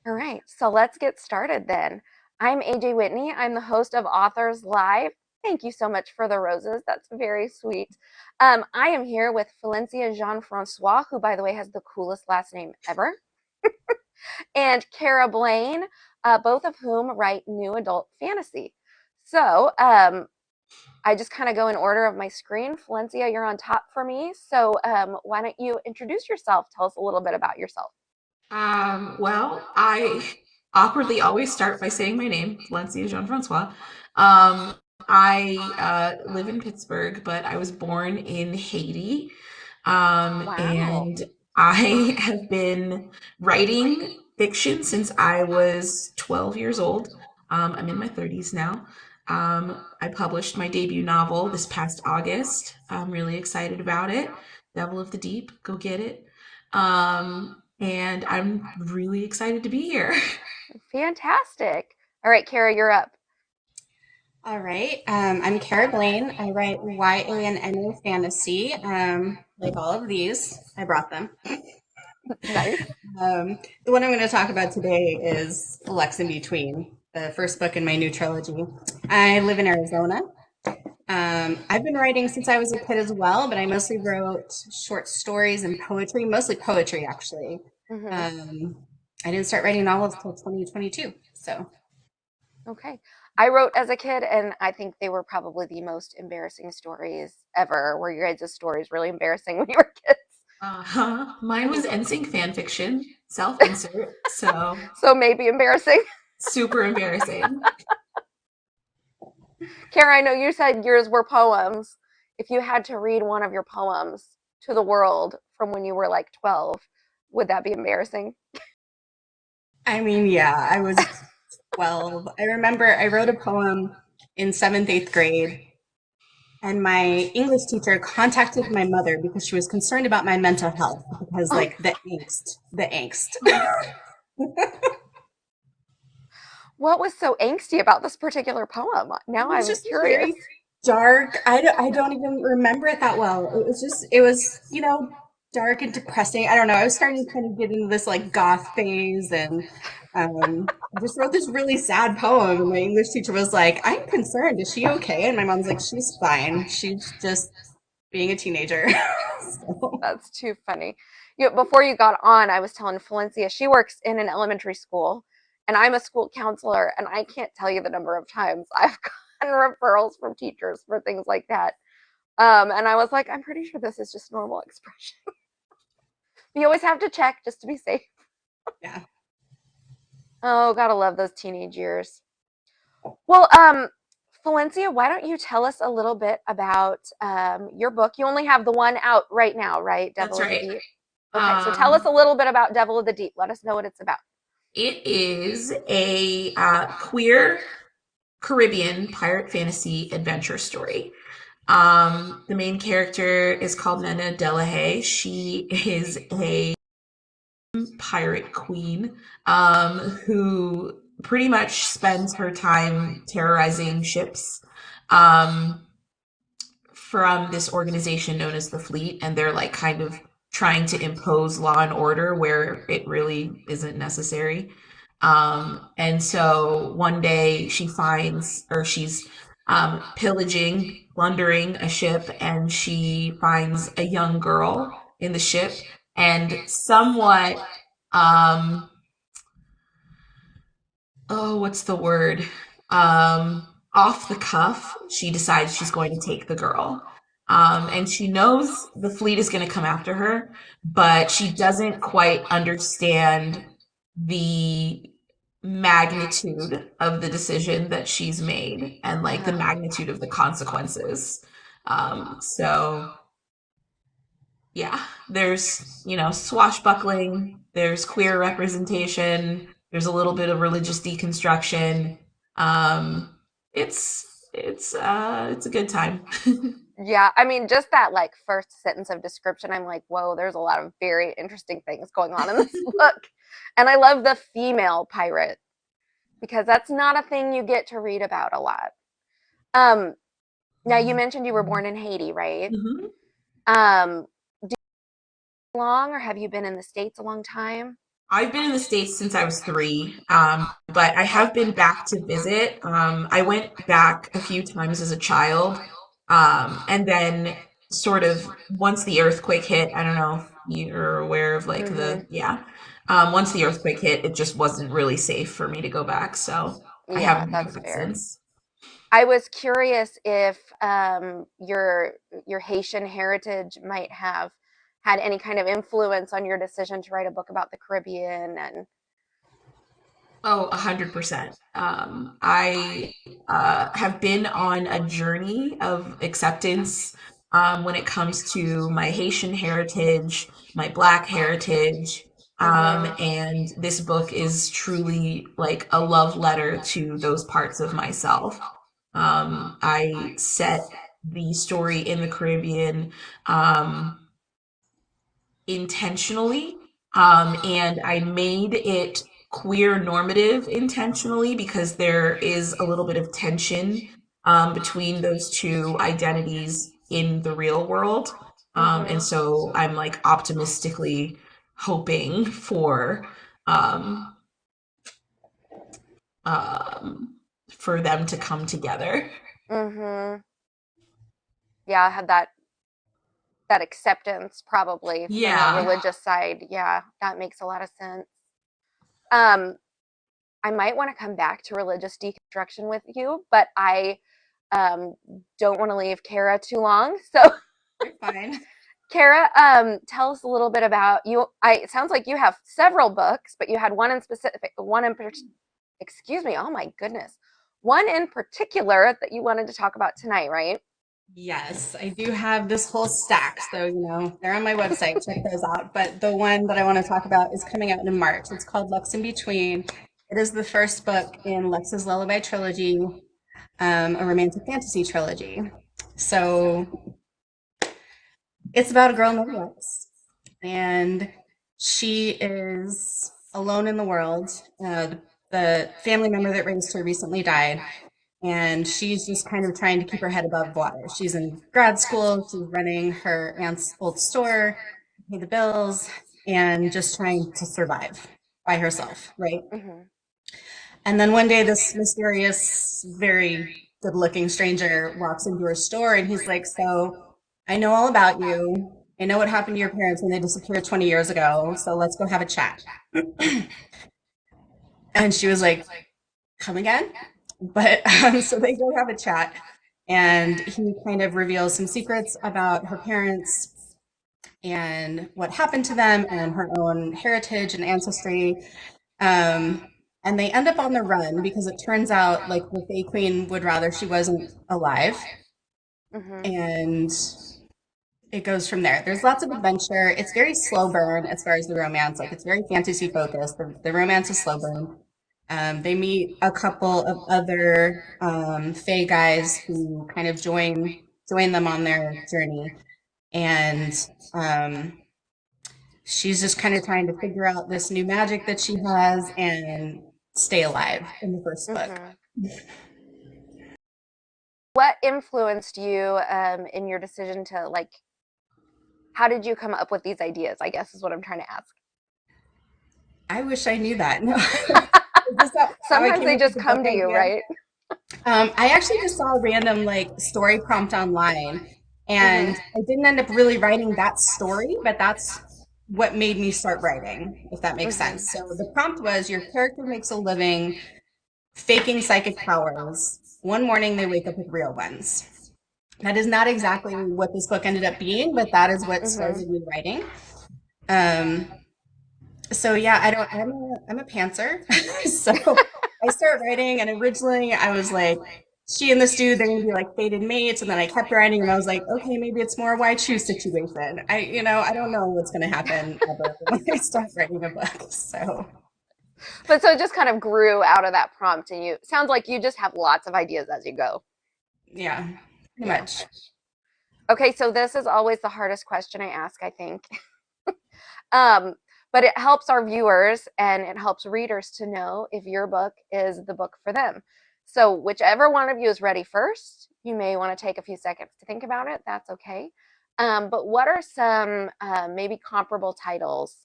All right, so let's get started then. I'm AJ Whitney. I'm the host of Authors Live. Thank you so much for the roses. That's very sweet. I am here with Falencia Jean-Francois, who, by the way, has the coolest last name ever, and Cara Blaine, both of whom write new adult fantasy. So I just kind of go in order of my screen. Falencia, you're on top for me. So why don't you introduce yourself? Tell us a little bit about yourself. I awkwardly always start by saying my name, Valencia Jean-Francois. Um, I live in Pittsburgh, but I was born in Haiti. Wow. And I have been writing fiction since I was 12 years old. I'm in my 30s now. I published my debut novel this past August. I'm really excited about it. Devil of the Deep, go get it. And I'm really excited to be here. Fantastic. All right, Cara, you're up. All right. I'm Cara Blaine. I write YA and NA fantasy. Like all of these, I brought them. Nice. The one I'm going to talk about today is Lex in Between, the first book in my new trilogy. I live in Arizona. I've been writing since I was a kid as well, but I mostly wrote short stories and poetry, mostly poetry, actually. Hmm. Um, I didn't start writing novels till 2022. So, Okay. I wrote as a kid, and I think they were probably the most embarrassing stories ever. Were your guys' stories really embarrassing when you were kids? Uh-huh. Mine was NSYNC fan fiction, self-insert, so So maybe embarrassing. super embarrassing. Kara, I know you said yours were poems. If you had to read one of your poems to the world from when you were like 12, would that be embarrassing? I mean, yeah, I was 12. I remember I wrote a poem in seventh, eighth grade, and my English teacher contacted my mother because she was concerned about my mental health because, Oh, like, the angst. what was so angsty about this particular poem? It Now was I'm just curious. very dark. I don't even remember it that well. It was dark and depressing. I don't know. I was starting to kind of get into this like goth phase, and I just wrote this really sad poem. And my English teacher was like, "I'm concerned. Is she okay?" And my mom's like, "She's fine. She's just being a teenager." So, That's too funny. Before you got on, I was telling Falencia she works in an elementary school, and I'm a school counselor, and I can't tell you the number of times I've gotten referrals from teachers for things like that. And I was like, I'm pretty sure this is just normal expression. You always have to check just to be safe. yeah. Oh, gotta love those teenage years. Well, Valencia, why don't you tell us a little bit about your book? You only have the one out right now, right? That's Devil of the right. Deep. Okay, so tell us Um, a little bit about Devil of the Deep. Let us know what it's about. it is a queer Caribbean pirate fantasy adventure story. The main character is called Nana Delahaye. She is a pirate queen who pretty much spends her time terrorizing ships um, from this organization known as the Fleet, and they're like kind of trying to impose law and order where it really isn't necessary. And so one day she finds, or she's pillaging, plundering a ship, and she finds a young girl in the ship, and somewhat, um, oh, what's the word? Off the cuff, she decides she's going to take the girl. And she knows the fleet is going to come after her, but she doesn't quite understand the magnitude of the decision that she's made and like the Uh-huh. magnitude of the consequences. So yeah, there's, swashbuckling, there's queer representation, there's a little bit of religious deconstruction. Um, it's a good time. Yeah, I mean, just that like first sentence of description, I'm like, whoa, there's a lot of very interesting things going on in this book. And I love the female pirate because that's not a thing you get to read about a lot. Um, Now you mentioned you were born in Haiti, right? Mhm. Um, do you long or have you been in the States a long time? I've been in the States since I was 3, but I have been back to visit. I went back a few times as a child, and then sort of once the earthquake hit, I don't know if you're aware of like Mm-hmm. yeah. Once the earthquake hit, it just wasn't really safe for me to go back, so I Yeah, haven't been that's back fair. since. I was curious if your Haitian heritage might have had any kind of influence on your decision to write a book about the Caribbean and Oh, 100%. I have been on a journey of acceptance when it comes to my Haitian heritage, my Black heritage, mm-hmm, and this book is truly like a love letter to those parts of myself. I set the story in the Caribbean. Um, intentionally. And I made it queer normative intentionally because there is a little bit of tension between those two identities in the real world. And mm-hmm, so I'm like optimistically hoping um, um, for them to come together. mm-hmm. Yeah, I had that acceptance probably from a Yeah. religious side. Yeah, that makes a lot of sense. Um, I might want to come back to religious deconstruction with you, but I um, don't want to leave Cara too long. So, You're fine. Cara, tell us a little bit about you. It sounds like you have several books, but you had one in specific, excuse me, oh my goodness, one in particular that you wanted to talk about tonight, right? Yes, I do have this whole stack. So, they're on my website. Check those out. But the one that I want to talk about is coming out in March. It's called Lux in Between. It is the first book in Lux's Lullaby trilogy, a romantic fantasy trilogy. So it's about a girl named Lux, and she is alone in the world. The family member that raised her recently died, and she's just kind of trying to keep her head above water. She's in grad school, she's running her aunt's old store, pay the bills, and just trying to survive by herself, right? Mm-hmm. And then one day, this mysterious, very good looking stranger walks into her store and he's like, "So I know all about you. I know what happened to your parents when they disappeared 20 years ago. So let's go have a chat." And she was like, "Come again?" But so they go have a chat, and he kind of reveals some secrets about her parents and what happened to them and her own heritage and ancestry. Um, and they end up on the run because it turns out like the Fae Queen would rather she wasn't alive. Mm-hmm. And it goes from there. There's lots of adventure. It's very slow burn as far as the romance. Like it's very fantasy focused. The romance is slow burn. They meet a couple of other Fae guys who kind of join them on their journey, and um, she's just kind of trying to figure out this new magic that she has and stay alive in the first book. Mm-hmm. What influenced you in your decision to like? How did you come up with these ideas? I guess is what I'm trying to ask. I wish I knew that. No. Is this how I Sometimes came they up with just the book come to you, idea? right? I actually just saw a random like story prompt online, Mm-hmm. and I didn't end up really writing that story, but that's what made me start writing, if that makes Mm-hmm. sense. So the prompt was your character makes a living faking psychic powers. One morning they wake up with real ones. That is not exactly what this book ended up being, but that is what Mm-hmm. started me writing. Um, so yeah, I'm a pantser. So I start writing, and originally I was like, she and this dude, they're gonna be like fated mates, and then I kept writing, and I was like, okay, maybe it's more a why choose situation. I don't know what's gonna happen ever when I start writing a book. So But so it just kind of grew out of that prompt, and you sounds like you just have lots of ideas as you go. yeah, pretty Yeah. much. Okay, so this is always the hardest question I ask, I think. Um, but it helps our viewers and it helps readers to know if your book is the book for them. So, whichever one of you is ready first, you may want to take a few seconds to think about it. That's okay. But what are some maybe comparable titles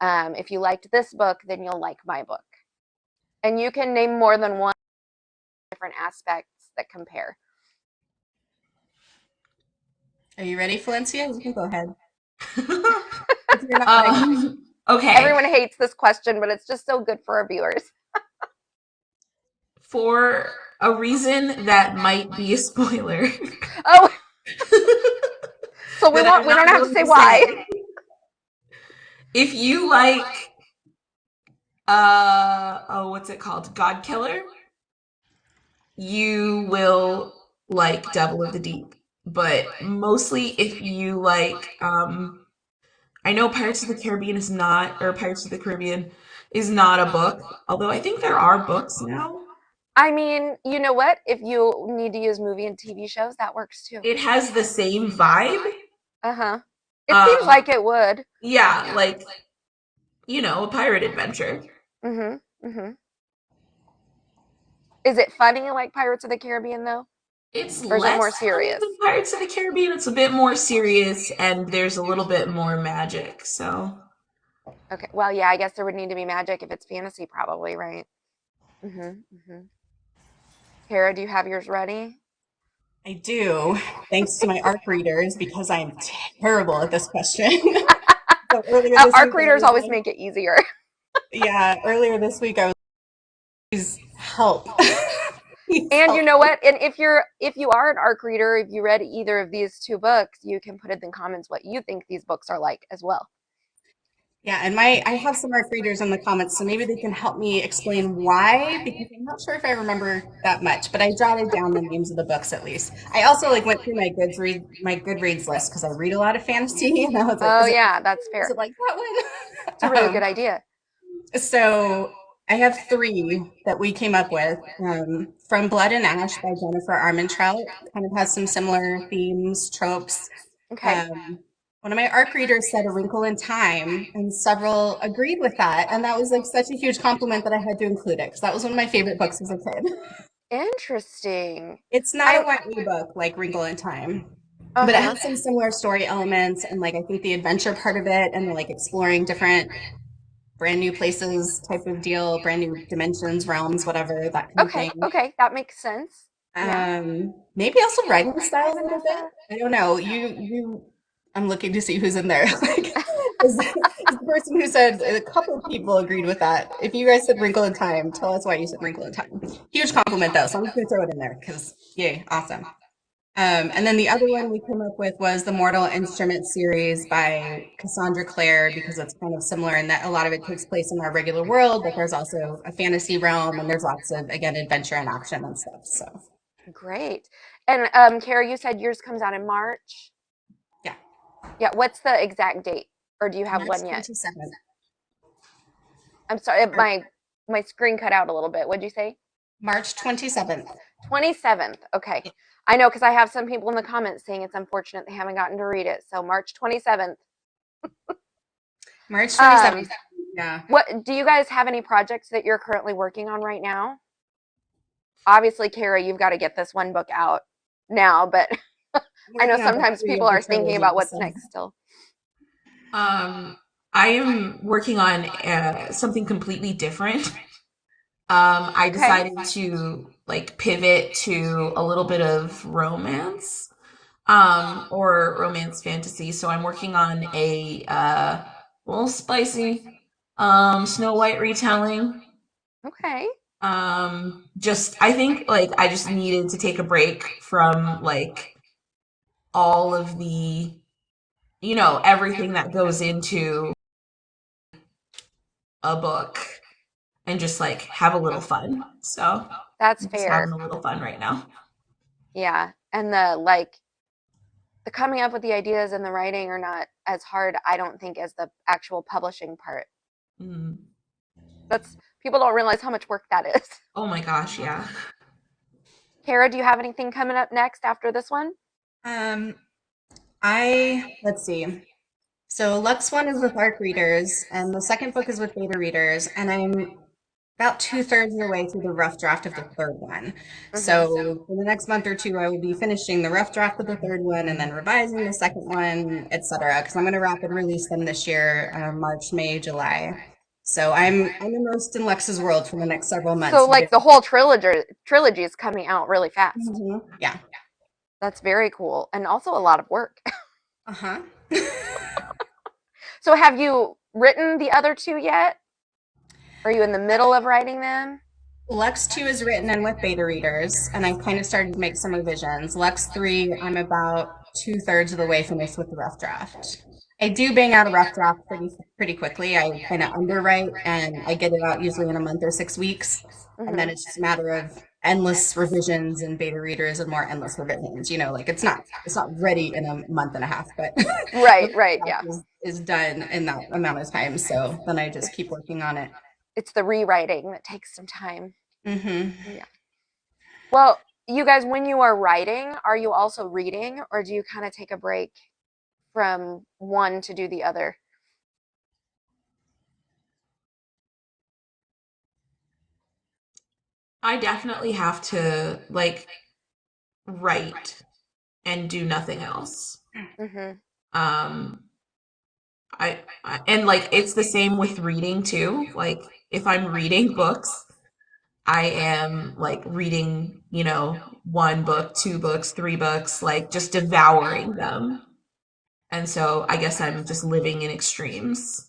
If you liked this book, then you'll like my book. And you can name more than one different aspects that compare. Are you ready, Falencia? You can go ahead. If you're not ready. Okay. Everyone hates this question, but it's just so good for our viewers. For a reason that might be a spoiler. Oh, so we that I'm don't not have to going say to why. say. If you like what's it called? God Killer, you will like Devil of the Deep. But mostly if you like I know Pirates of the Caribbean is not, or Pirates of the Caribbean is not a book, although I think there are books now. I mean, you know what? If you need to use movie and TV shows, that works too. It has the same vibe. Uh-huh. It seems Um, like it would. yeah, like, a pirate adventure. Mm-hmm. Mm-hmm. Is it funny like Pirates of the Caribbean though? It's Or is it more less funny serious? than Pirates of the Caribbean. It's a bit more serious, and there's a little bit more magic. So, Okay. Well, yeah, I guess there would need to be magic if it's fantasy, probably, right? Mm-hmm. Mm-hmm. Cara, do you have yours ready? I do, thanks to my ARC readers, because I'm terrible at this question. So earlier this week, Arc I readers was always like, make it easier. yeah, earlier this week, I was, please help. Please And you help know me. what? And if you are an arc reader, if you read either of these two books, you can put in the comments what you think these books are like as well. Yeah, and I have some ARC readers in the comments, so maybe they can help me explain why, because I'm not sure if I remember that much, but I jotted down the names of the books at least. I also like went through my Goodreads list because I read a lot of fantasy, and I was like, Oh is it like yeah, this that's one? Is fair. it like It's a that really one? good idea. So I have three that we came up with. From Blood and Ash by Jennifer Armentrout, kind of has some similar themes, tropes. Okay. Um, one of my ARC readers said A Wrinkle in Time, and several agreed with that. And that was like such a huge compliment that I had to include it because that was one of my favorite books as a kid. Interesting. It's not a I'm YA book like Wrinkle in Time, but it uh-huh. has some similar story elements and like I think the adventure part of it and like exploring different brand new places type of deal, brand new dimensions, realms, whatever, that kind of Okay, thing. okay, that makes sense. Yeah. Maybe also writing Hi, style a little bit. Vanessa. I don't know. I'm looking to see who's in there. Like, is the person who said a couple of people agreed with that. If you guys said Wrinkle in Time, tell us why you said Wrinkle in Time. Huge compliment though, so I'm just gonna throw it in there because yay, awesome. And then the other one we came up with was the Mortal Instrument series by Cassandra Clare because it's kind of similar in that a lot of it takes place in our regular world, but there's also a fantasy realm and there's lots of, again, adventure and action and stuff. So, Great. And Kara, you said yours comes out in March. yeah, Yeah, what's the exact date? Or do you have March one yet? 27th. I'm sorry, Or my screen cut out a little bit. What'd you say? March 27th. 27th. Okay. I know because I have some people in the comments saying it's unfortunate they haven't gotten to read it. So March 27th. March Um, 27th. Yeah. what do you guys have any projects that you're currently working on right now? Obviously, Kara, you've got to get this one book out now, but I'm I know working on book sometimes three people of the are thinking trilogy. about what's So, next still. I am working on something completely different. I Okay. decided to like pivot to a little bit of romance, or romance fantasy. So I'm working on a little spicy Snow White retelling. Okay. Just I think like I just needed to take a break from like all of the, everything that goes into a book and just like have a little fun. So That's I'm just having fair. a little fun right now. Yeah. And the coming up with the ideas and the writing are not as hard, I don't think, as the actual publishing part. Mm. That's people don't realize how much work that is. Oh my gosh, yeah. Kara, do you have anything coming up next after this one? um, let's see. So Lux one is with ARC readers, and the second book is with beta readers, and about 2/3 of the way through the rough draft of the third one. Mm-hmm. So in the next month or two, I will be finishing the rough draft of the third one and then revising the second one, etc. Because I'm going to rapid release them this year, March, May, July. So I'm immersed in Lex's world for the next several So months. like the whole trilogy is coming out really fast. Yeah. That's very cool and also a lot of work. Uh-huh. So have you written the other two yet? Are you in the middle of writing them? Lux 2 is written and with beta readers, and I kind of started to make some revisions. Lux 3, I'm about 2/3 of the way finished with the rough draft. I do bang out a rough draft pretty quickly. I kind of underwrite and I get it out usually in a month or 6 weeks. And then Mm-hmm. it's just a matter of endless revisions and beta readers and more endless revisions. You know, like it's not ready in a month and a half, but the Right, rough right, draft yeah. is done in that amount of time. So then I just keep working on it. It's the rewriting that takes some time. Hmm. Yeah. Well, you guys, when you are writing, are you also reading or do you kind of take a break from one to do the other? I definitely have to like write and do nothing else. Mm-hmm. Um, and like it's the same with reading too. Like if I'm reading books, I am like reading, one book, two books, three books, like just devouring them. And so I guess I'm just living in extremes.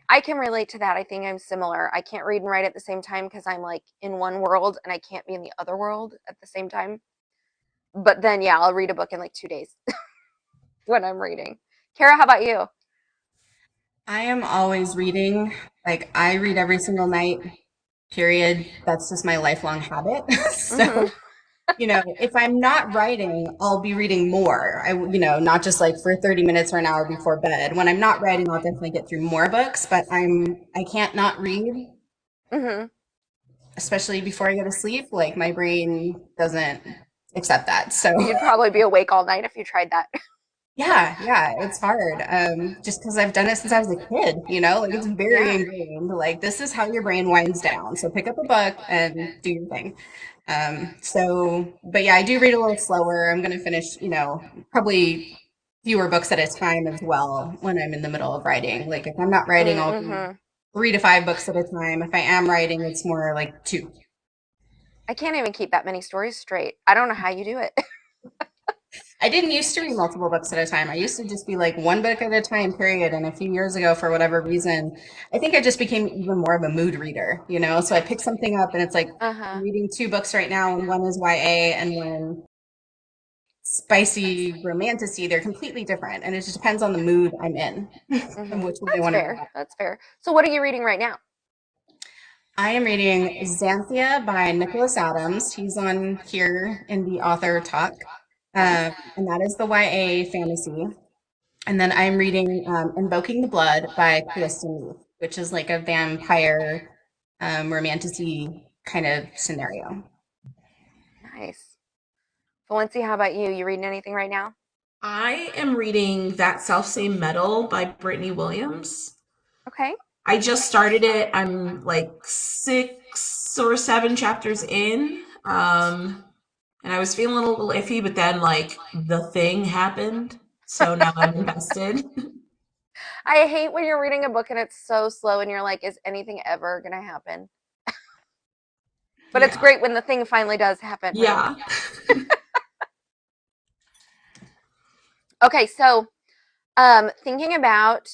I can relate to that. I think I'm similar. I can't read and write at the same time because I'm like in one world and I can't be in the other world at the same time. But then, yeah, I'll read a book in like 2 days when I'm reading. Kara, how about you? I am always reading. Like I read every single night, period. That's just my lifelong habit. Mm-hmm. So, if I'm not writing, I'll be reading more. Not just like for 30 minutes or an hour before bed. When I'm not writing, I'll definitely get through more books, but I can't not read, Mm-hmm. especially before I go to sleep. Like my brain doesn't accept that. So, You'd probably be awake all night if you tried that. yeah, it's hard. Just because I've done it since I was a kid, like it's very Yeah. ingrained. Like this is how your brain winds down. So pick up a book and do your thing. But yeah, I do read a little slower. I'm gonna finish, probably fewer books at a time as well when I'm in the middle of writing. Like if I'm not writing, I'll read Mm-hmm. 3 to 5 books at a time. If I am writing, it's more like two. I can't even keep that many stories straight. I don't know how you do it. I didn't used to read multiple books at a time. I used to just be like one book at a time, period. And a few years ago, for whatever reason, I think I just became even more of a mood reader, So I pick something up and it's like I'm Uh-huh. reading 2 books right now, and one is YA and one spicy romantasy. They're completely different. And it just depends on the mood I'm in and Mm-hmm. which one I That's want to fair. pick up. That's fair. So what are you reading right now? I am reading Xanthia by Nicholas Adams. He's on here in the author talk. Okay. And that is the YA fantasy. And then I'm reading Invoking the Blood by Kristen Lee, which is like a vampire romantasy kind of scenario. Nice. Valencia, how about you? You reading anything right now? I am reading That Selfsame Metal by Brittany Williams. Okay. I just started it. I'm like 6 or 7 chapters in. And I was feeling a little iffy, but then like the thing happened. So now I'm invested. I hate when you're reading a book and it's so slow and you're like, is anything ever going to happen? But it's Yeah. great when the thing finally does happen, right? Yeah. Okay, so thinking about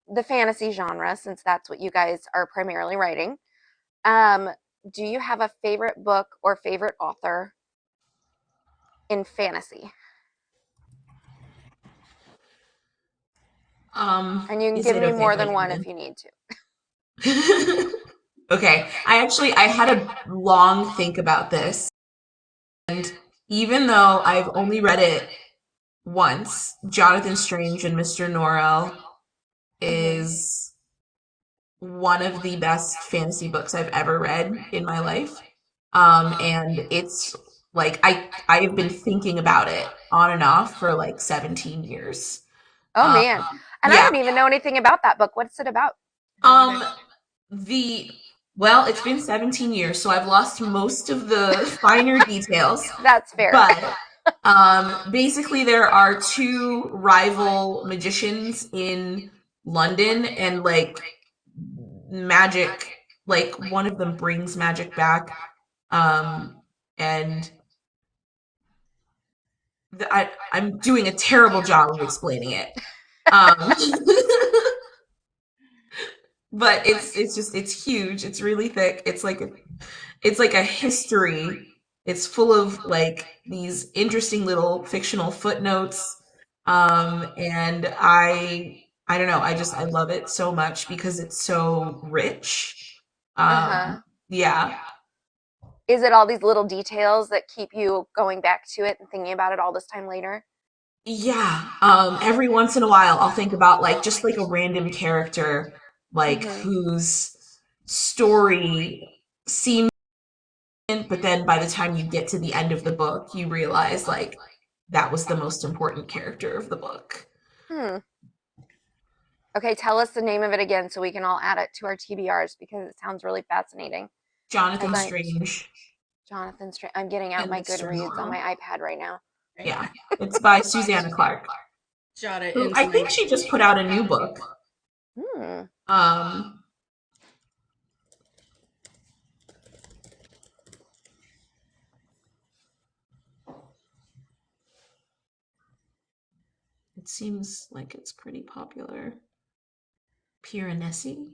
the fantasy genre, since that's what you guys are primarily writing, um, do you have a favorite book or favorite author in fantasy? And you can Is give it me okay more if I than one if begin? you need to. Okay. I had a long think about this. And even though I've only read it once, Jonathan Strange and Mr. Norrell Hmm. is one of the best fantasy books I've ever read in my life. And it's like I have been thinking about it on and off for like 17 years. Oh Um, man. And I yeah. don't even know anything about that book. What's it about? Um, the Well, it's been 17 years, so I've lost most of the finer details. That's fair. But basically, there are two rival magicians in London, and like magic, like one of them brings magic back, and I'm doing a terrible job of explaining it. Um, but it's huge. It's really thick. It's like a history. It's full of like these interesting little fictional footnotes. And I don't know, I love it so much because it's so rich. Uh-huh. Yeah. Is it all these little details that keep you going back to it and thinking about it all this time later? Yeah. Every once in a while I'll think about like just like a random character like Mm-hmm. whose story seems, but then by the time you get to the end of the book, you realize like that was the most important character of the book. Hmm. Okay, tell us the name of it again so we can all add it to our TBRs because it sounds really fascinating. As Jonathan I Strange Jonathan Str I'm getting out and my Mr. Goodreads on Norrell. my iPad right now. Right. Yeah, it's by Susanna Clark, Jot it who into I my. think she just put out a new book. Hmm. Um, it seems like it's pretty popular. Piranesi?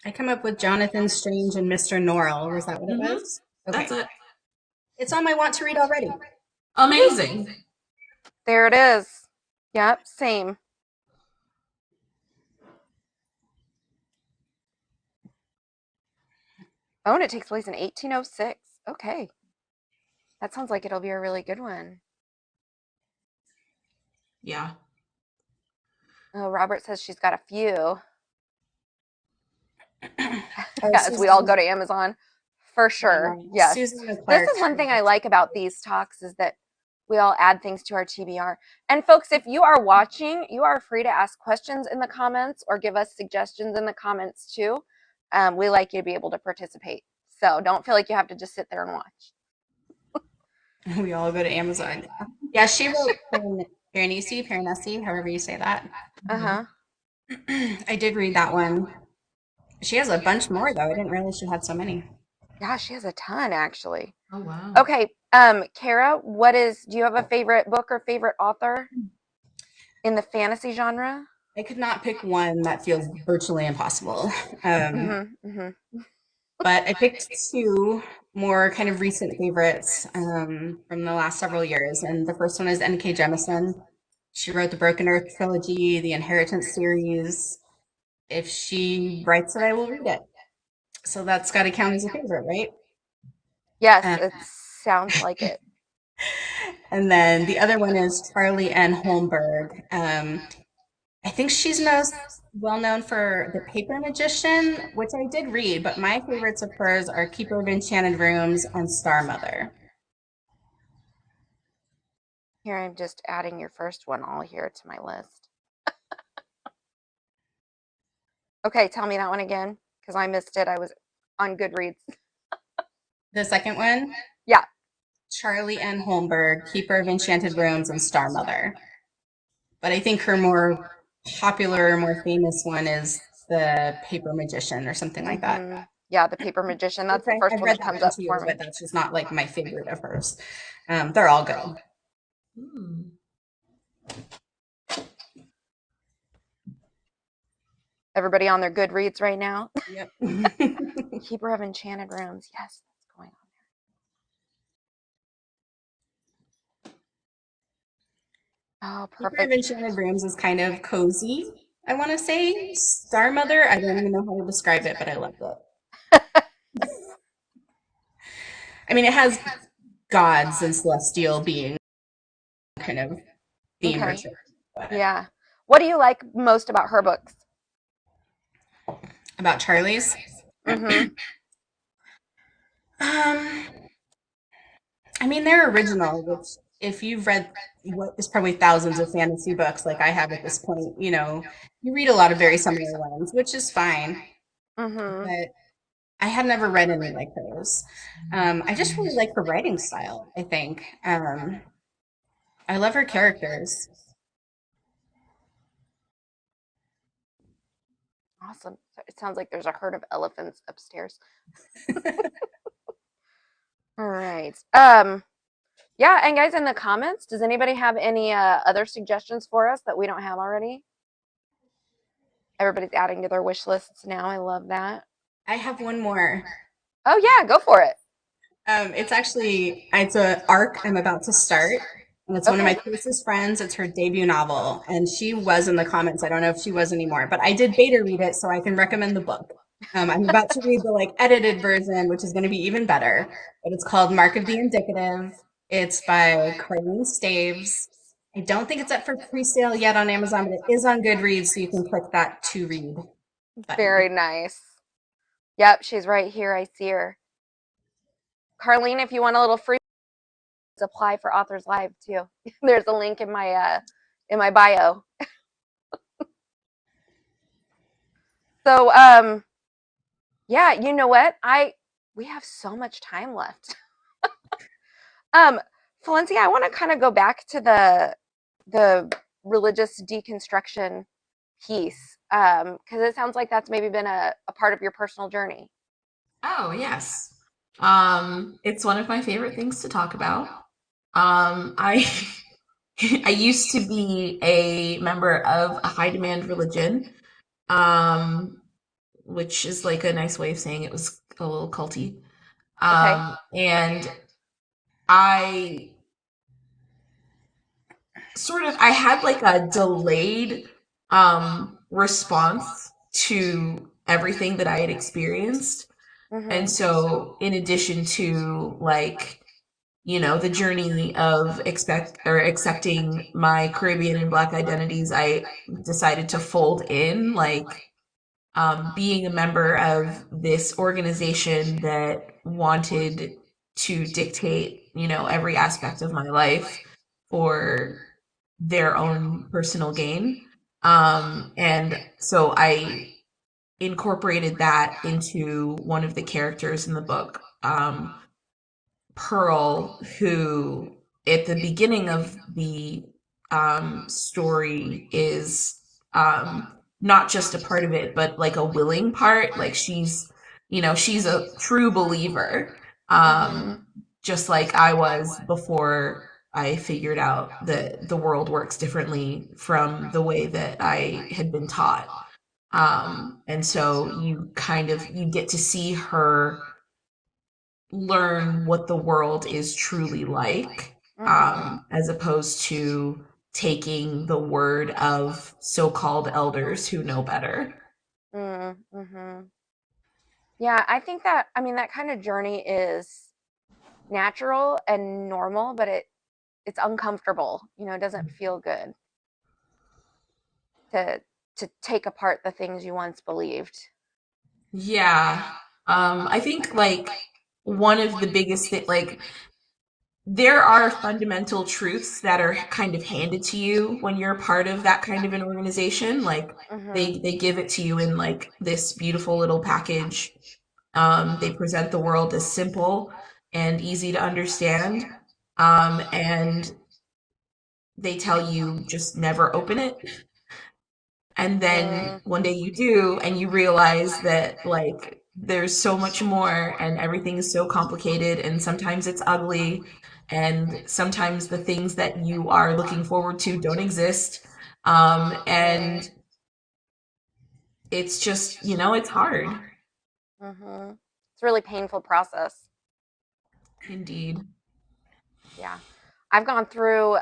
I come up with Jonathan Strange and Mr. Norrell. Was that what it Mm-hmm. was? That's Okay. it. It's on my want to read already. Amazing. There it is. Yep, same. Oh, and it takes place in 1806. Okay. That sounds like it'll be a really good one. Yeah. Oh, Robert says she's got a few. Oh, As we all go to Amazon. For sure. Yes. Susanna This Clark. is one thing I like about these talks is that we all add things to our TBR. And folks, if you are watching, you are free to ask questions in the comments or give us suggestions in the comments too. We like you to be able to participate. So don't feel like you have to just sit there and watch. We all go to Amazon. Yeah, she wrote Piranesi, however you say that. Mhm. Uh-huh. I did read that one. She has a bunch more though. I didn't realize she had so many. Yeah, she has a ton actually. Oh wow. Okay, Cara, do you have a favorite book or favorite author in the fantasy genre? I could not pick one that feels virtually impossible. Um, Mm-hmm. Mm-hmm. but I picked two more kind of recent favorites from the last several years. And the first one is N.K. Jemisin. She wrote the Broken Earth trilogy, the Inheritance series. If she writes it, I will read it. So that's got to count as a favorite, right? Yes, Um, it sounds like it. and then the other one is Charlie N. Holmberg. I think she's most well known for The Paper Magician, which I did read, but my favorites of hers are Keeper of Enchanted Rooms and Star Mother. Here, I'm just adding your first one all here to my list. Okay, tell me that one again because I missed it. I was on Goodreads. The second one, Yeah. Charlie N. Holmberg, Keeper of Enchanted Rooms and Star Mother. But I think her more popular, more famous one is The Paper Magician or something like that. Yeah, The Paper Magician. That's the first I've one read that that comes one up too, for me. but that's just not like my favorite of hers. They're all good. Hmm. Everybody on their Goodreads right now. Yep. Keeper of Enchanted Rooms. Yes, that's going on. Oh, Keeper of perfect. Enchanted Rooms is kind of cozy, I want to say. Star Mother, I don't even know how to describe it, but I loved it. I mean, it has gods and celestial beings kind of theme or Okay. trope. But Yeah. What do you like most about her books? about Charlie's, Mm-hmm. um, I mean, they're original, which if you've read what is probably thousands of fantasy books like I have at this point, you read a lot of very similar ones, which is fine. Mm-hmm. But I had never read any like hers. I just really like her writing style, I think. I love her characters. Awesome. So it sounds like there's a herd of elephants upstairs. All right. Yeah, and guys, in the comments, does anybody have any other suggestions for us that we don't have already? Everybody's adding to their wish lists now. I love that. I have one more. Oh yeah, go for it. It's a arc I'm about to start, and it's one of my Okay. closest friends. It's her debut novel, and she was in the comments. I don't know if she was anymore, but I did beta read it, so I can recommend the book. I'm about to read the like edited version, which is going to be even better. But it's called Mark of the Indicative. It's by Carleen Staves. I don't think it's up for pre-sale yet on Amazon, but it is on Goodreads, so you can click that to read button. Very nice. Yep, she's right here. I see her. Carlene, if you want a little free, apply for Authors Live too. There's a link in my bio. So yeah, you know what? We have so much time left. Um Valencia, I want to kind of go back to the religious deconstruction piece because it sounds like that's maybe been a part of your personal journey. Oh, yes. It's one of my favorite things to talk about. I I used to be a member of a high demand religion, um, which is like a nice way of saying it was a little culty. Okay. And I I had like a delayed response to everything that I had experienced. And Mhm. so in addition to like, the journey of accepting my Caribbean and Black identities, I decided to fold in like being a member of this organization that wanted to dictate, every aspect of my life for their own personal gain. And so I incorporated that into one of the characters in the book. Pearl, who at the beginning of the story is not just a part of it, but like a willing part. Like she's a true believer, Mhm. um, just like I was before I figured out that the world works differently from the way that I had been taught. And so you get to see her learn what the world is truly like, Mhm. as opposed to taking the word of so-called elders who know better. Mhm. Yeah, I think that I mean that kind of journey is natural and normal, but it's uncomfortable. It doesn't feel good to take apart the things you once believed. Yeah. I think like one of the biggest thing, like there are fundamental truths that are kind of handed to you when you're part of that kind of an organization. Like Mhm. they give it to you in like this beautiful little package. They present the world as simple and easy to understand. And they tell you just never open it. And then Mm. one day you do, and you realize that like there's so much more, and everything is so complicated, and sometimes it's ugly, and sometimes the things that you are looking forward to don't exist. And Mm. it's just, it's hard. Mhm. It's a really painful process. Indeed. Yeah. I've gone through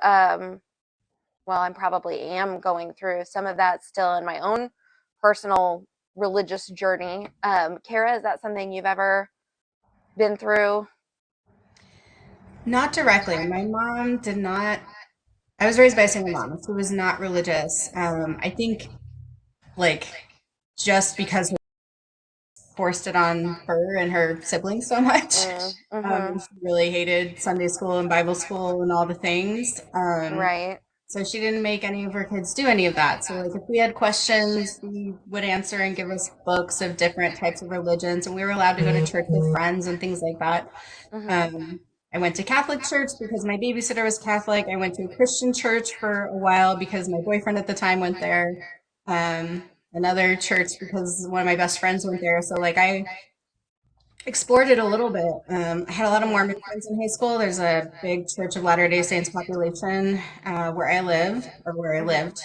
well, I'm probably am going through some of that still in my own personal religious journey. Cara, is that something you've ever been through? Not directly. My mom did not. I was raised by a single mom, who was not religious. I think like just because forced it on her and her siblings so much. Mm-hmm. And she really hated Sunday school and Bible school and all the things. Right. So she didn't make any of her kids do any of that. So like if we had questions, we would answer and give us books of different types of religions, and we were allowed to go to church with friends and things like that. Mm-hmm. Um, I went to Catholic church because my babysitter was Catholic. I went to a Christian church for a while because my boyfriend at the time went there. Another church because one of my best friends went there. So like I explored it a little bit. I had a lot of Mm-hmm. Mormon friends in high school. There's a big Church of Latter-day Saints population where I live or where I Mm-hmm. lived.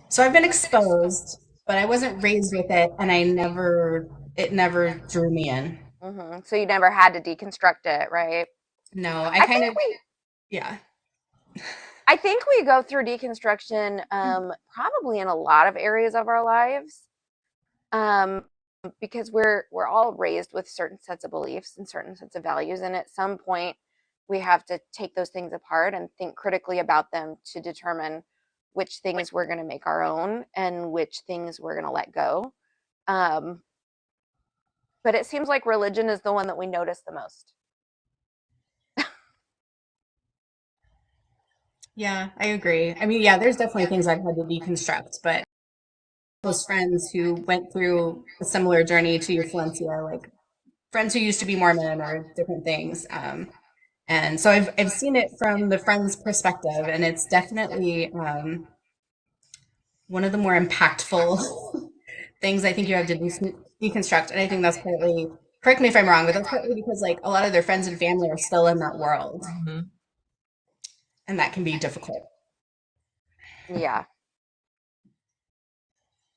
So I've been exposed, but I wasn't raised with it, and it never drew me in. Mm-hmm. So you never had to deconstruct it, right? No, I I kind think of, we yeah. I think we go through deconstruction probably in a lot of areas of our lives. Um, because we're all raised with certain sets of beliefs and certain sets of values, and at some point we have to take those things apart and think critically about them to determine which things we're going to make our own and which things we're going to let go. Um, but it seems like religion is the one that we notice the most. Yeah, I agree. I mean, yeah, there's definitely things I've had to deconstruct, but those friends who went through a similar journey to your Falencia, like friends who used to be Mormon or different things. And so I've seen it from the friend's perspective, and it's definitely one of the more impactful things I think you have to deconstruct. And I think that's partly, correct me if I'm wrong, but that's partly because like a lot of their friends and family are still in that world, Mhm. and that can be difficult. Yeah,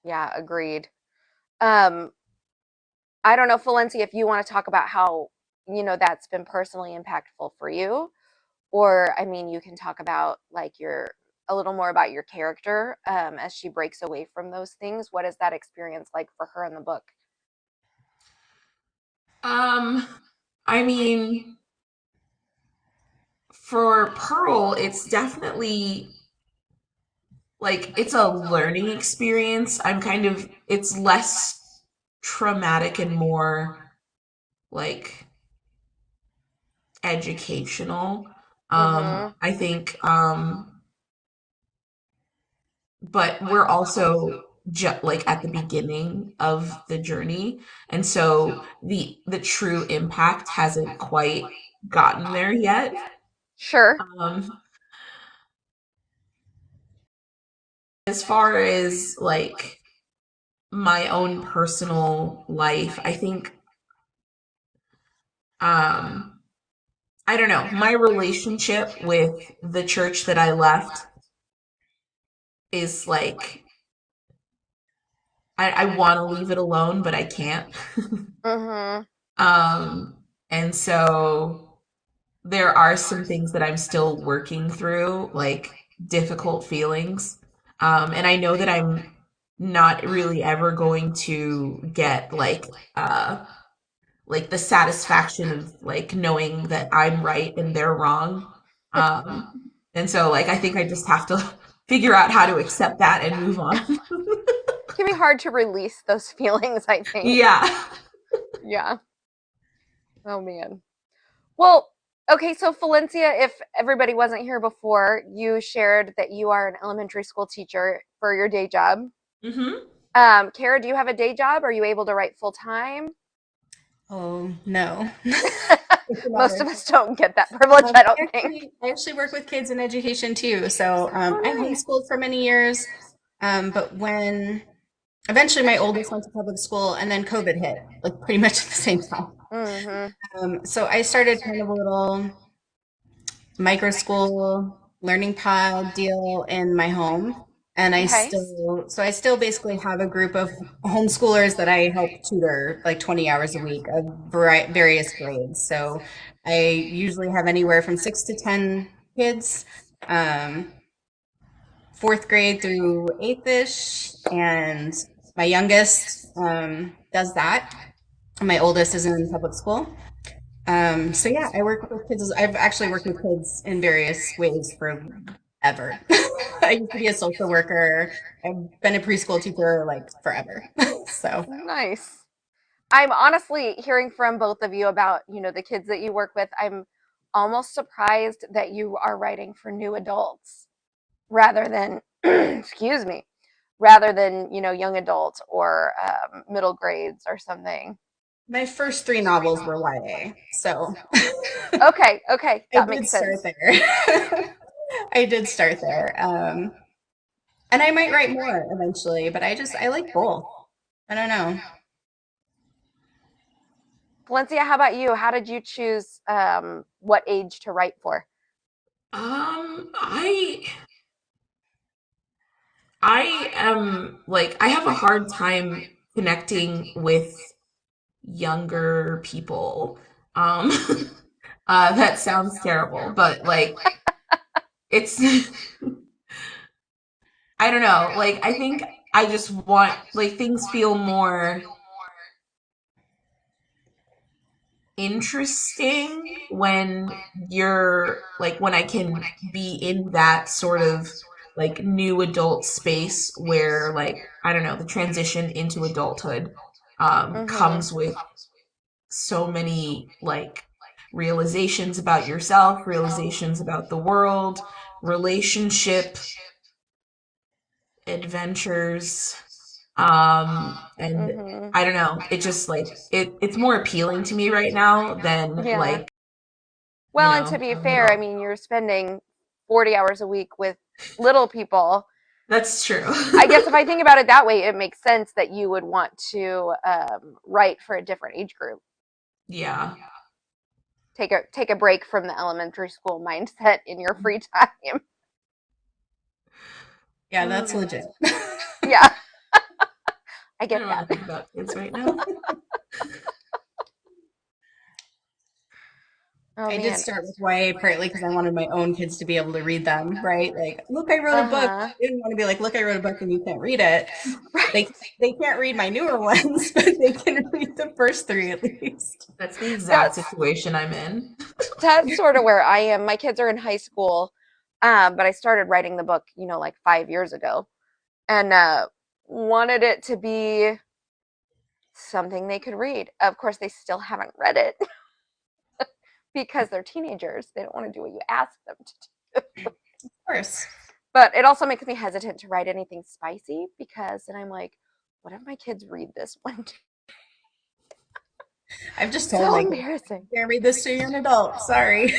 yeah, agreed. Um, I don't know, Valencia, if you want to talk about how, that's been personally impactful for you, or I mean, you can talk about like your a little more about your character as she breaks away from those things. What is that experience like for her in the book? Um, I mean, for Pearl, it's definitely like it's a learning experience. It's less traumatic and more like educational. Mm-hmm. I think, but we're also like at the beginning of the journey, and so the true impact hasn't quite gotten there yet. Sure. Um, as far as like my own personal life, I think, um, I don't know, my relationship with the church that I left is like, I want to leave it alone, but I can't. Mm-hmm. Um, and so there are some things that I'm still working through, like difficult feelings. And I know that I'm not really ever going to get like the satisfaction of like knowing that I'm right and they're wrong. And so like I think I just have to figure out how to accept that and move on. It can be hard to release those feelings, I think. Yeah. Yeah. Oh man. Well, okay, so Valencia, if everybody wasn't here before, you shared that you are an elementary school teacher for your day job. Hmm. Cara, do you have a day job? Are you able to write full time? Oh, no. It's Most another. of us don't get that privilege, I don't think. I actually work with kids in education too. So Oh, I nice. homeschooled for many years. But when eventually my oldest went to public school and then COVID hit, like pretty much at the same time. Mm-hmm. So I started kind of a little micro school learning pod deal in my home. And Okay. so I still basically have a group of homeschoolers that I help tutor like 20 hours a week of various grades. So I usually have anywhere from 6 to 10 kids, um, fourth grade through eighth-ish. And my youngest does that. And my oldest is in public school. So yeah, I work with kids. I've actually worked with kids in various ways forever. I used to be a social worker. I've been a preschool teacher like forever. So Nice. I'm honestly hearing from both of you about, the kids that you work with. I'm almost surprised that you are writing for new adults rather than, excuse me, rather than, young adults or middle grades or something. My first three novels were YA, so Okay, okay, I that did makes start sense. there. I did start there. And I might write more eventually, but I like both. I don't know. Valencia, how about you? How did you choose what age to write for? I am like I have a hard time connecting with younger people. Um, that sounds terrible, but like it's I don't know. Like I think I just want like things feel more interesting when you're like when I can be in that sort of like new adult space where like I don't know, the transition into adulthood Mm-hmm. comes with so many like realizations about yourself, realizations about the world, relationship adventures, and Mm-hmm. I don't know, it just like it's more appealing to me right now than Yeah. like, Well, and to be young fair, I adult. mean, you're spending 40 hours a week with little people. That's true. I guess if I think about it that way, it makes sense that you would want to write for a different age group. Yeah. Take a break from the elementary school mindset in your free time. Yeah, that's Mm. legit. Yeah, I I get don't want to that. think about kids right now. Oh I did man. start with YA partly because I wanted my own kids to be able to read them, right? Like, look, I wrote a book. Uh-huh. I didn't want to be like, look, I wrote a book and you can't read it. Right. They can't read my newer ones, but they can read the first three at least. That's the exact That's situation I'm in. that's sort of where I am. My kids are in high school, but I started writing the book, like 5 years ago, and wanted it to be something they could read. Of course, they still haven't read it because they're teenagers. They don't want to do what you ask them to do. Of course. But it also makes me hesitant to write anything spicy because then I'm like, what if my kids read this one day? I've just told So my kids, embarrassing. you can't read this to you're an adult. Sorry.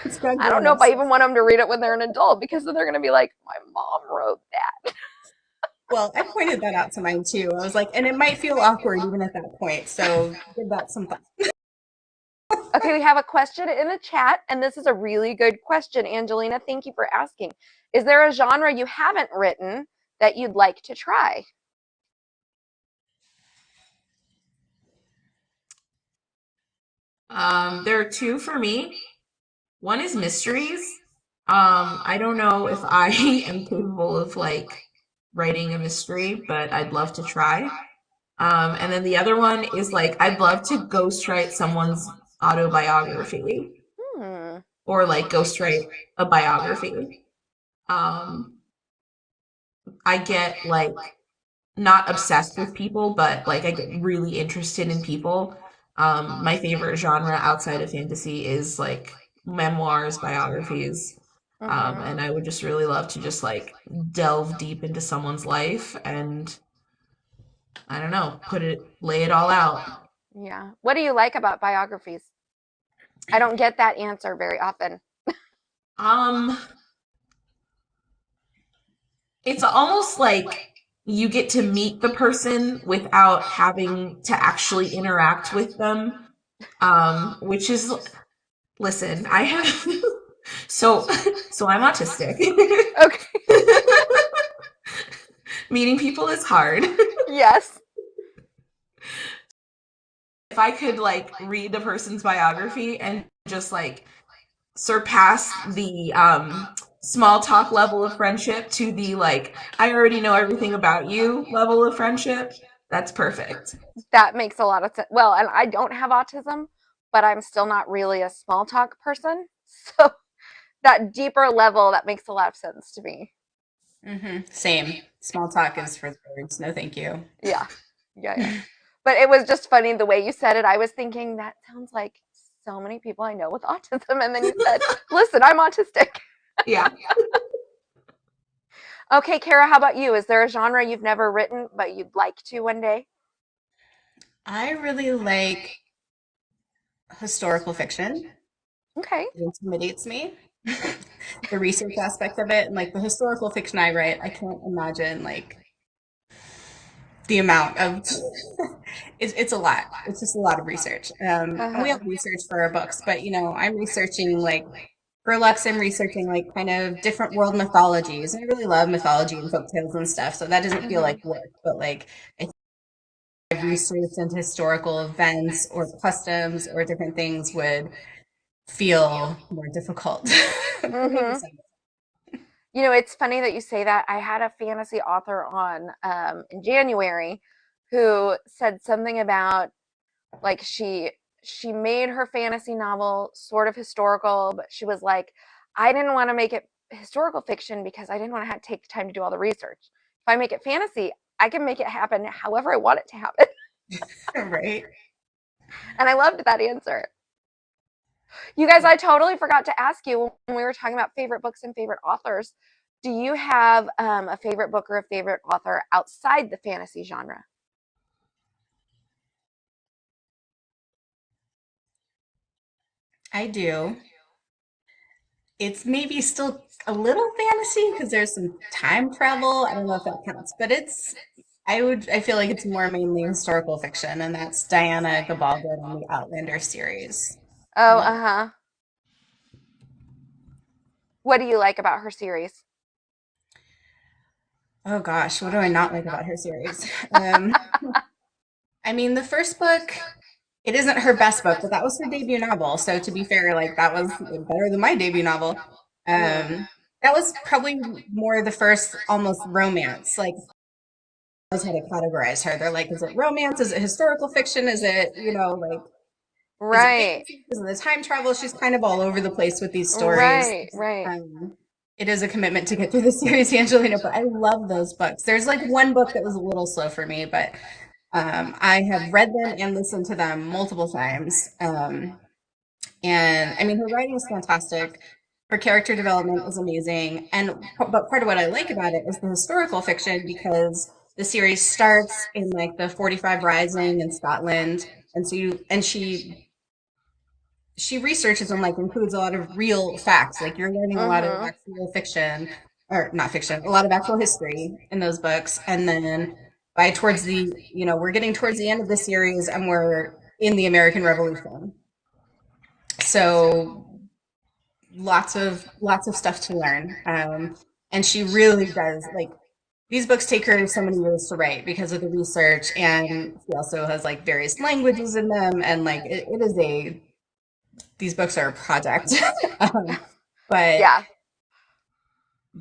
It's got I don't know if I grown-ups. even want them to read it when they're an adult because then they're going to be like, my mom wrote that. Well, I pointed that out to mine too. I was like, and it might feel awkward even at that point. So give that some thought. Okay, we have a question in the chat, and this is a really good question. Angelina, thank you for asking. Is there a genre you haven't written that you'd like to try? There are two for me. One is mysteries. I don't know if I am capable of like writing a mystery, but I'd love to try. And then the other one is like I'd love to ghostwrite someone's autobiography Hmm. or like ghostwrite a biography. Um, I get like not obsessed with people, but like I get really interested in people. My favorite genre outside of fantasy is like memoirs, biographies. Mm-hmm. And I would just really love to just like delve deep into someone's life and I don't know, lay it all out. Yeah. What do you like about biographies? I don't get that answer very often. Um, it's almost like you get to meet the person without having to actually interact with them. Which is, listen, I have, so, so I'm autistic. Okay. Meeting people is hard. Yes. If I could like read a person's biography and just like surpass the small talk level of friendship to the like I already know everything about you level of friendship, that's perfect. That makes a lot of sense. Well, and I don't have autism, but I'm still not really a small talk person. So that deeper level, that makes a lot of sense to me. Same. Small talk is for the birds. No, thank you. Yeah. Yeah, yeah. But it was just funny the way you said it. I was thinking that sounds like so many people I know with autism. And then you said, listen, I'm autistic. Yeah. Okay, Cara, how about you? Is there a genre you've never written but you'd like to one day? I really like historical fiction. Okay. It intimidates me. The research aspect of it and like the historical fiction I write, I can't imagine like the amount of it's a lot. It's just a lot of research. And we all Uh-huh. research for our books, but I'm researching like for Lux, I'm researching like kind of different world mythologies. And I really love mythology and folk tales and stuff, so that doesn't feel Hmm. like work. But like I think I've researched into historical events or customs or different things would feel more difficult for me to Hmm. say. It's funny that you say that. I had a fantasy author on in January who said something about like she made her fantasy novel sort of historical, but she was like, I didn't want to make it historical fiction because I didn't want to have to take the time to do all the research. If I make it fantasy, I can make it happen however I want it to happen. Right? And I loved that answer. You guys, I totally forgot to ask you when we were talking about favorite books and favorite authors. Do you have a favorite book or a favorite author outside the fantasy genre? I do. It's maybe still a little fantasy because there's some time travel. I don't know if that counts, but I feel like it's more mainly historical fiction, and that's Diana Gabaldon on the Outlander series. Oh, Yeah. uh-huh. What do you like about her series? Oh gosh, what do I not like about her series? I mean, the first book, it isn't her best book, but that was her debut novel. So to be fair, like that was better than my debut novel. Mm. Um, that was probably more the first almost romance. Like knows how to categorize her. They're like, is it romance? Is it historical fiction? Is it, like, is it Right. fantasy? Is it the time travel? She's kind of all over the place with these stories. Right, right. Um, it is a commitment to get through the series, Angelina, but I love those books. There's like one book that was a little slow for me, but I have read them and listened to them multiple times. And I mean, her writing is fantastic. Her character development is amazing. But part of what I like about it is the historical fiction because the series starts in like the 45 Rising in Scotland. And she researches and like includes a lot of real facts. Like you're learning a lot of Mhm. actual fiction, or not fiction, a lot of actual history in those books. And then by towards we're getting towards the end of the series and we're in the American Revolution. So lots of stuff to learn. And she really does like these books take her so many years to write because of the research, and she also has like various languages in them, and like it is a these books are a project. um, but Yeah,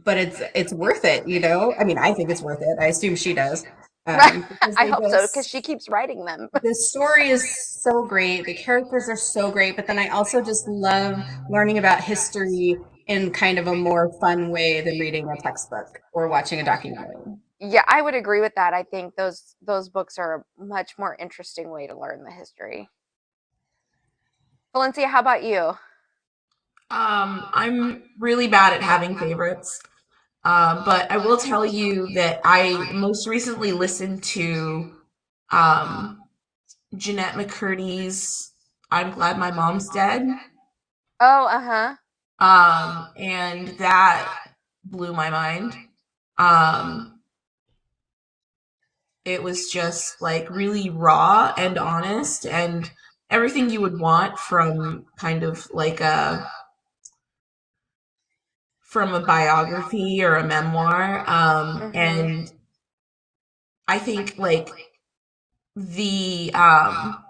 it's worth it, I mean, I think it's worth it. I assume she does, because I hope so because she keeps writing them. the story is so great. The characters are so great, but then I also just love learning about history in kind of a more fun way than reading a textbook or watching a documentary. Yeah, I would agree with that. I think those books are a much more interesting way to learn the history. Valencia, how about you? I'm really bad at having favorites. But I will tell you that I most recently listened to um, Jeanette McCurdy's I'm Glad My Mom's Dead. Oh, uh-huh. And that blew my mind. Um, it was just like really raw and honest and everything you would want from kind of like a biography or a memoir. Mhm. And I think like the um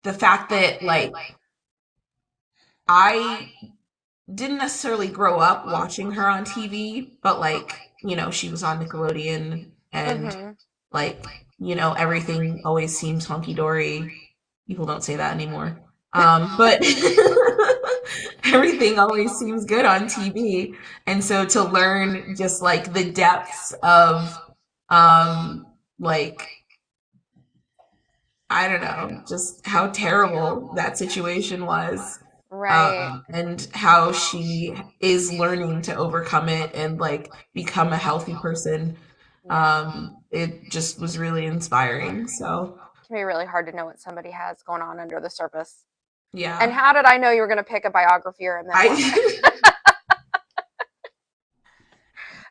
the fact that like I didn't necessarily grow up watching her on TV, but like, she was on Nickelodeon and Mhm. like, everything always seems hunky dory. People don't say that anymore. But everything always seems good on TV. And so to learn just like the depths of um like I don't know, just how terrible that situation was. Right. And how she is learning to overcome it and like become a healthy person. Yeah. It just was really inspiring. So, It can be really hard to know what somebody has going on under the surface. And yeah. how did I know you were going to pick a biography or a memoir? I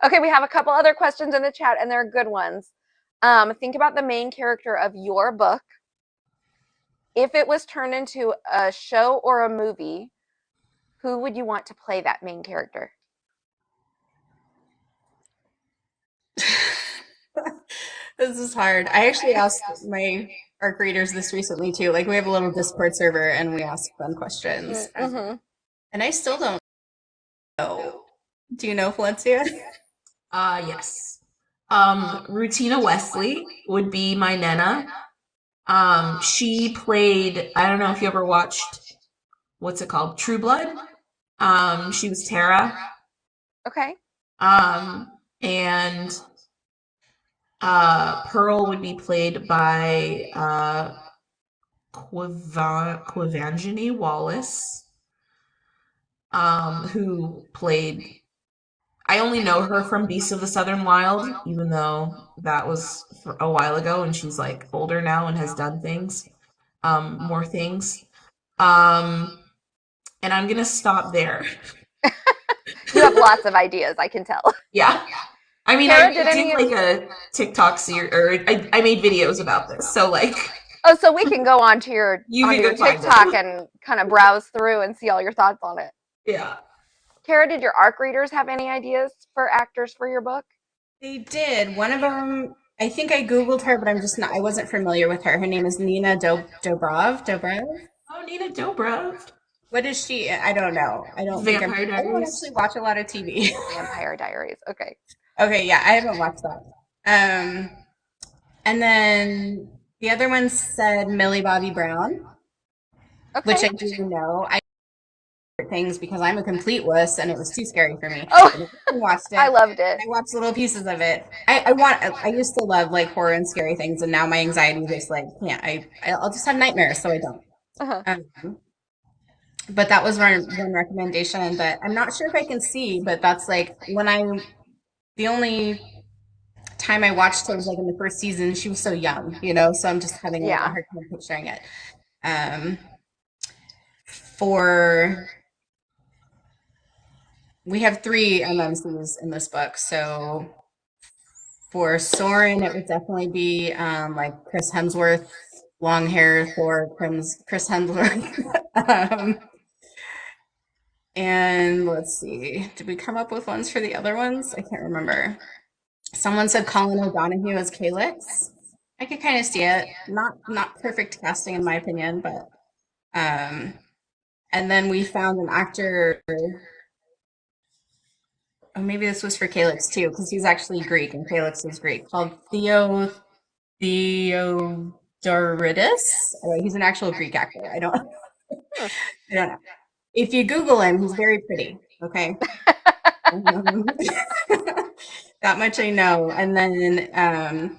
Okay, we have a couple other questions in the chat, and they're good ones. Think about the main character of your book. If it was turned into a show or a movie, who would you want to play that main character? This is hard. I actually asked my ARC readers this recently too. Like we have a little Discord server and we ask them questions. Mm-hmm. And I still don't know. Do you know Falencia? yes. Rutina Wesley would be my Nena. She played, I don't know if you ever watched, what's it called? True Blood. She was Tara. Okay. Um, and Pearl would be played by Quivanjini Wallace, who played. I only know her from Beasts of the Southern Wild, even though that was a while ago, and she's like older now and has done things, more things. Um, and I'm gonna stop there. You have lots of ideas, I can tell. Yeah. I mean, Cara, I did did any of like a TikTok series, or I made videos about this, so like Oh, so we can go onto your you onto can your go find TikTok them. and kind of browse through and see all your thoughts on it. Yeah. Cara, did your ARC readers have any ideas for actors for your book? They did. One of them, I think I Googled her, but I'm just not, I wasn't familiar with her. Her name is Nina Dobrov. Dobrov? Oh, Nina Dobrev. What is she? I don't know. Vampire I don't actually Diaries. watch a lot of TV. Vampire Diaries. Okay. Okay, yeah, I haven't watched that. Um, and then the other one said Millie Bobby Brown, which Okay. I do know. I things because I'm a complete wuss and it was too scary for me. Oh, But I watched I it. loved it. I watched little pieces of it. I used to love like horror and scary things, and now my anxiety just like can't. I'll just have nightmares, so I don't. Uh-huh. But that was one recommendation that I'm not sure if I can see, but that's like the only time I watched her was like in the first season. She was so young, so I'm just having like a Yeah. hard time picturing it. Um, for we have three MMCs in this book, so for Soren, it would definitely be like Chris Hemsworth, long hair for Chris Hemsworth. um, and let's see, did we come up with ones for the other ones? I can't remember. Someone said Colin O'Donoghue as Calix. I could kind of see it. Not perfect casting in my opinion, but um, and then we found an actor. Oh, maybe this was for Calix too, because he's actually Greek and Calix is Greek. Called Theodoridis. He's an actual Greek actor. Hmm. I don't know. If you Google him, he's very pretty. Okay. Um, that much I know. And then an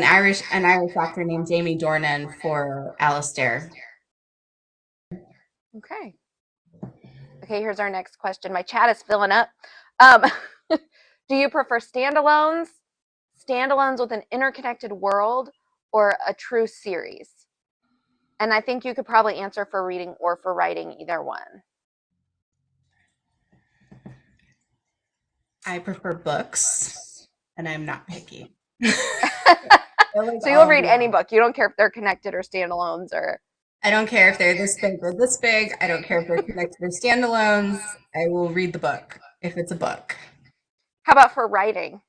Irish actor named Jamie Dornan for Alistair. Okay. Okay, here's our next question. My chat is filling up. Um, do you prefer standalones with an interconnected world, or a true series? And I think you could probably answer for reading or for writing, either one. I prefer books, and I'm not picky. I like So you'll all of read the any above. book. You don't care if they're connected or standalones or. I don't care if they're this big or this big. I don't care if they're connected or standalones. I will read the book if it's a book. How about for writing?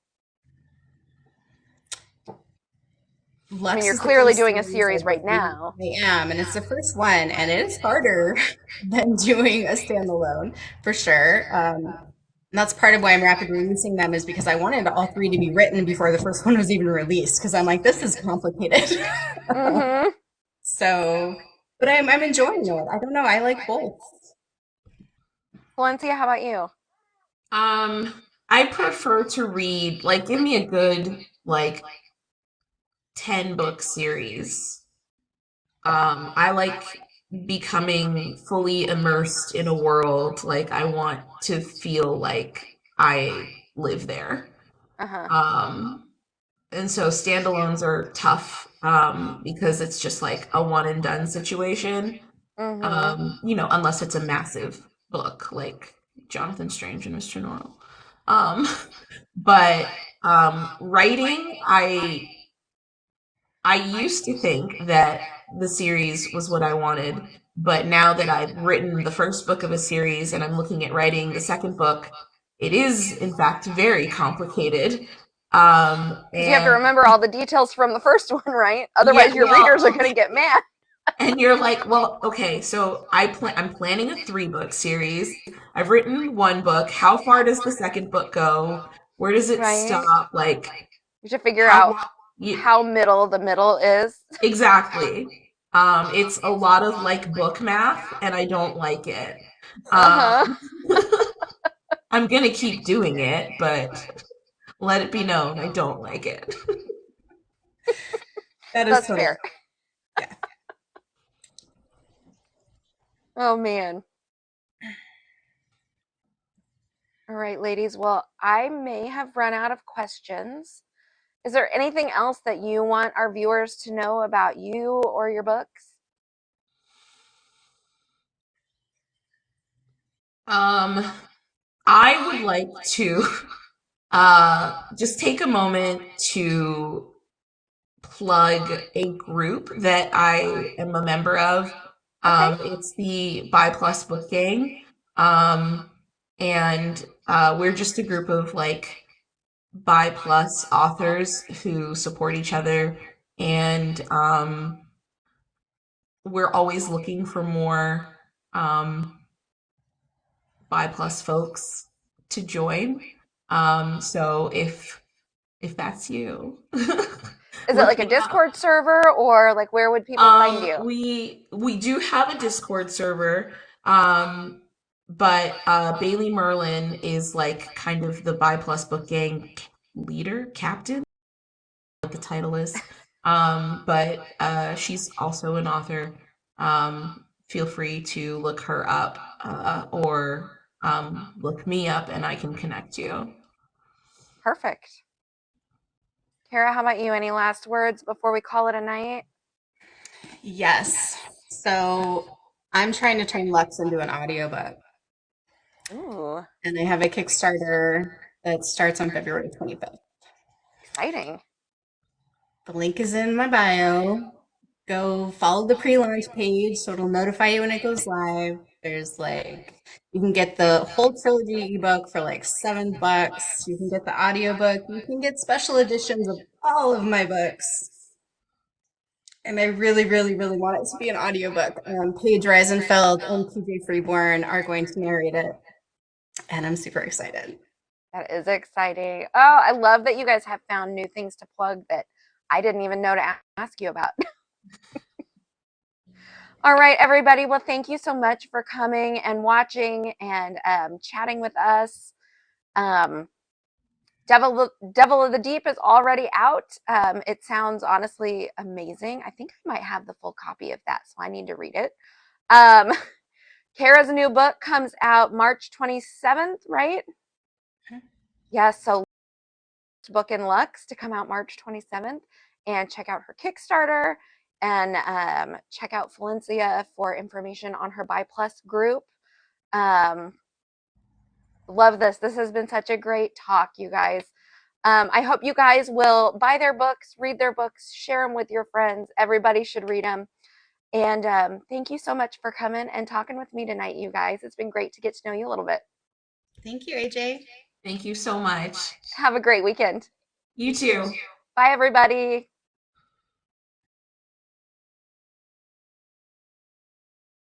I mean, Lux you're is the clearly first doing a series series I've right written. now. I am, and it's the first one, and it is harder than doing a standalone for sure. And that's part of why I'm rapid releasing them is because I wanted all three to be written before the first one was even released because I'm like, this is complicated. Mm-hmm. So, but I'm enjoying it. I don't know. I like both. Valencia, how about you? I prefer to read, give me a good, 10 book series. I like becoming fully immersed in a world. Like I want to feel like I live there. Uh-huh. Um, and so standalones are tough because it's just like a one and done situation. Mm-hmm. Unless it's a massive book like Jonathan Strange and Mr. Norrell. Um, but writing, I used to think that the series was what I wanted, but now that I've written the first book of a series and I'm looking at writing the second book, it is in fact very complicated. Because you have to And remember all the details from the first one, right? yeah, Otherwise, your readers are well, going to get mad. and you're like, well, okay, so I'm planning a 3 book series. I've written one book. How far does the second book go? Where does it Right? stop? Like You should figure how out you how middle the middle is. exactly. It's a lot of like book math, and I don't like it. Uh-huh. Um, I'm gonna keep doing it, but let it be known I don't like it. That is That's totally, fair. yeah. Oh man. All right, ladies. Well, I may have run out of questions. Is there anything else that you want our viewers to know about you or your books? Um, I would like to just take a moment to plug a group that I am a member of. Okay. It's the Bi Plus Book Gang. And we're just a group of like bi plus authors who support each other, and we're always looking for more um, bi plus folks to join. So if that's you, Is it look like a me up. Discord server or like where would people find you? We do have a Discord server, um, but Bailey Merlin is like kind of the bi plus book gang leader, captain, what the title is. But she's also an author. Feel free to look her up or look me up and I can connect you. Perfect. Kara, how about you? Any last words before we call it a night? Yes. So I'm trying to turn Lux into an audiobook, Ooh, and they have a Kickstarter that starts on February 25th. exciting. The link is in my bio. Go follow the pre-launch page so it'll notify you when it goes live. There's like you can get the whole trilogy ebook for like $7. You can get the audiobook. You can get special editions of all of my books. And I really, really, really want it to be an audiobook. Paige Reisenfeld and TJ Freeborn are going to narrate it, and I'm super excited. That is exciting. Oh, I love that you guys have found new things to plug that I didn't even know to ask you about. All right, everybody. Well, thank you so much for coming and watching and chatting with us. Um, Devil of the Deep is already out. It sounds honestly amazing. I think I might have the full copy of that, so I need to read it. Um, Kara's new book comes out March 27th, right? Yes, so book in Lux to come out March 27th, and check out her Kickstarter and check out Falencia for information on her Bi Plus group. Um, love this. This has been such a great talk, you guys. I hope you guys will buy their books, read their books, share them with your friends. Everybody should read them. And thank you so much for coming and talking with me tonight, you guys. It's been great to get to know you a little bit. Thank you, AJ. Thank you so much. Have a great weekend. You too. Bye, everybody.